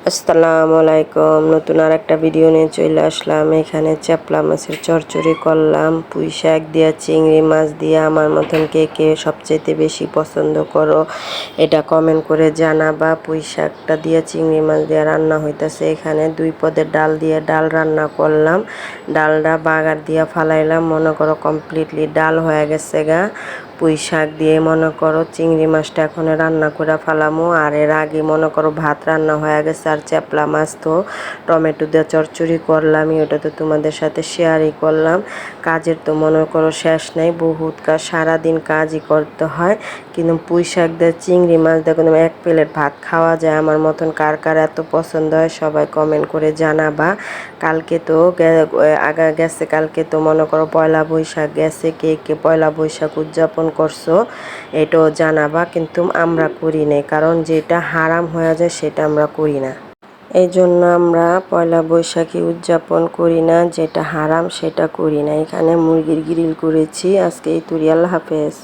আসসালামু আলাইকুম। নতুন আর একটা ভিডিও নিয়ে চলে আসলাম। এখানে চাপলা মাছের চচ্চড়ি করলাম পুঁই শাক দিয়া, চিংড়ি মাছ দিয়া। আমার মতন কে কে সবচেয়ে বেশি পছন্দ করো এটা কমেন্ট করে জানাবা। পুঁই শাকটা দিয়ে চিংড়ি মাছ দিয়ে রান্না হইতেছে। এখানে 2 পদের ডাল দিয়ে ডাল রান্না করলাম। ডালটা বাগার দিয়া ফালাইলাম, মনে করো কমপ্লিটলি ডাল হয়ে গেছে গা। পুঁই শাক দিয়ে মনে করো চিংড়ি মাছটা এখন রান্না করে ফেলামো। আর এর আগে মনে করো ভাত রান্না হয়ে গেছে। আর চাপলা মাছ তো টমেটো দিয়ে চচ্চড়ি করলাম, ওটা তো তোমাদের সাথে শেয়ারই করলাম। কাজের তো মনে করো শেষ নাই, বহুত কাজ, সারাদিন কাজই করতে হয়। কিন্তু পুঁই শাক দিয়ে চিংড়ি মাছ দিয়ে কোনো 1 প্লেট ভাত খাওয়া যায়। আমার মতন কার কার এত পছন্দ হয় সবাই কমেন্ট করে জানাবা। কালকে তো গেছে, কালকে তো মনে করো পয়লা বৈশাখ গেছে। কে কে পয়লা বৈশাখ উদযাপন করছো এটাও জানাবা। কিন্তু আমরা করি নাই, কারণ যেটা হারাম হয়ে যায় সেটা আমরা করি না। এই জন্য আমরা পয়লা বৈশাখী উদযাপন করি না, যেটা হারাম সেটা করি না। এখানে মুরগির গ্রিল করেছি আজকে। এই তুরি, আল্লাহ হাফেজ।